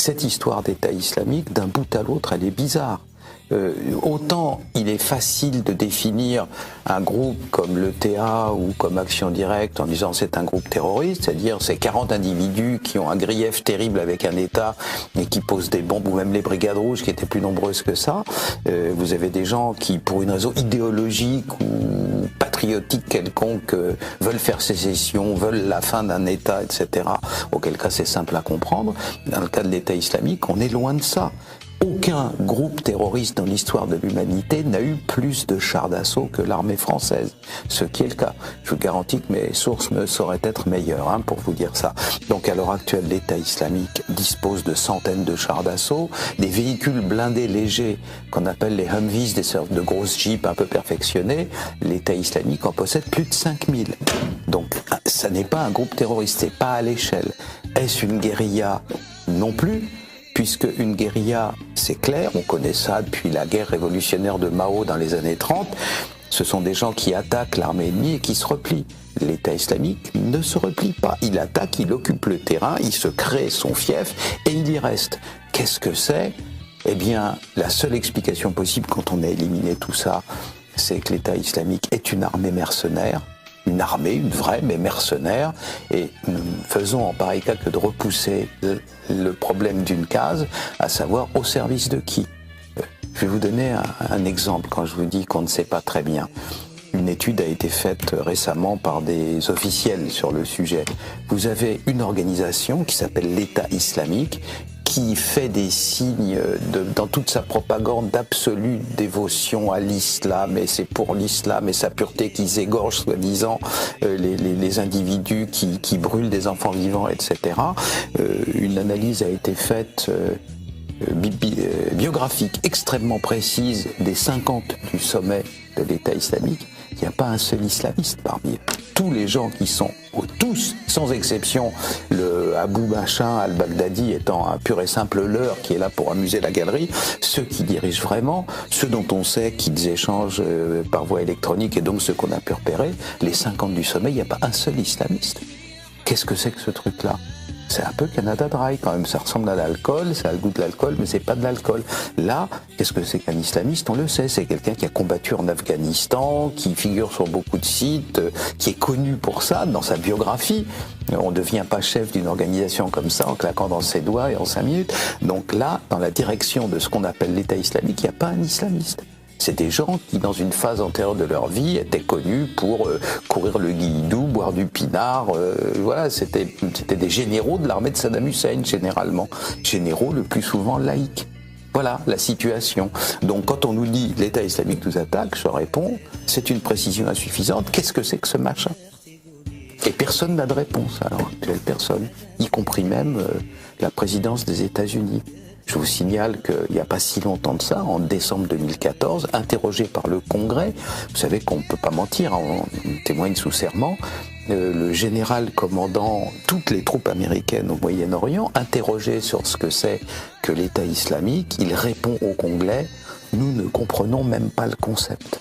cette histoire d'État islamique, d'un bout à l'autre, elle est bizarre. Autant il est facile de définir un groupe comme l'ETA ou comme Action Directe en disant c'est un groupe terroriste, c'est-à-dire c'est 40 individus qui ont un grief terrible avec un État et qui posent des bombes, ou même les Brigades Rouges qui étaient plus nombreuses que ça. Vous avez des gens qui, pour une raison idéologique ou patriotique quelconque, veulent faire sécession, veulent la fin d'un État, etc. Auquel cas c'est simple à comprendre. Dans le cas de l'État islamique, on est loin de ça. Aucun groupe terroriste dans l'histoire de l'humanité n'a eu plus de chars d'assaut que l'armée française, ce qui est le cas. Je vous garantis que mes sources ne sauraient être meilleures pour vous dire ça. Donc à l'heure actuelle, l'État islamique dispose de centaines de chars d'assaut, des véhicules blindés légers qu'on appelle les Humvees, des sortes de grosses jeeps un peu perfectionnées. L'État islamique en possède plus de 5000. Donc ça n'est pas un groupe terroriste, c'est pas à l'échelle. Est-ce une guérilla? Non plus. Puisque une guérilla, c'est clair, on connaît ça depuis la guerre révolutionnaire de Mao dans les années 30, ce sont des gens qui attaquent l'armée ennemie et qui se replient. L'État islamique ne se replie pas, il attaque, il occupe le terrain, il se crée son fief et il y reste. Qu'est-ce que c'est? Eh bien, la seule explication possible quand on a éliminé tout ça, c'est que l'État islamique est une armée mercenaire, une armée, une vraie, mais mercenaire, et nous ne faisons en pareil cas que de repousser le problème d'une case, à savoir au service de qui. Je vais vous donner un exemple quand je vous dis qu'on ne sait pas très bien. Une étude a été faite récemment par des officiels sur le sujet. Vous avez une organisation qui s'appelle l'État islamique, qui fait des signes dans toute sa propagande d'absolue dévotion à l'islam, et c'est pour l'islam et sa pureté qu'ils égorgent soi-disant les individus qui brûlent des enfants vivants, etc. Une analyse a été faite biographique extrêmement précise des 50 du sommet de l'État islamique. Il n'y a pas un seul islamiste parmi eux. Tous les gens qui sont, tous, sans exception, le Abu Machin al-Baghdadi étant un pur et simple leurre qui est là pour amuser la galerie, ceux qui dirigent vraiment, ceux dont on sait qu'ils échangent par voie électronique et donc ceux qu'on a pu repérer, les 50 du sommet, il n'y a pas un seul islamiste. Qu'est-ce que c'est que ce truc-là ? C'est un peu Canada Dry quand même, ça ressemble à l'alcool, ça a le goût de l'alcool, mais c'est pas de l'alcool. Là, qu'est-ce que c'est qu'un islamiste? On le sait, c'est quelqu'un qui a combattu en Afghanistan, qui figure sur beaucoup de sites, qui est connu pour ça dans sa biographie. On ne devient pas chef d'une organisation comme ça en claquant dans ses doigts et en 5 minutes. Donc là, dans la direction de ce qu'on appelle l'État islamique, il n'y a pas un islamiste. C'est des gens qui, dans une phase antérieure de leur vie, étaient connus pour courir le guilledou, boire du pinard. Voilà, c'était des généraux de l'armée de Saddam Hussein, généralement. Généraux le plus souvent laïcs. Voilà la situation. Donc quand on nous dit l'État islamique nous attaque, je réponds, c'est une précision insuffisante. Qu'est-ce que c'est que ce machin? Et personne n'a de réponse. Alors, personne, y compris même la présidence des États-Unis. Je vous signale qu'il n'y a pas si longtemps de ça, en décembre 2014, interrogé par le Congrès, vous savez qu'on ne peut pas mentir, on témoigne sous serment, le général commandant toutes les troupes américaines au Moyen-Orient, interrogé sur ce que c'est que l'État islamique, il répond au Congrès, nous ne comprenons même pas le concept.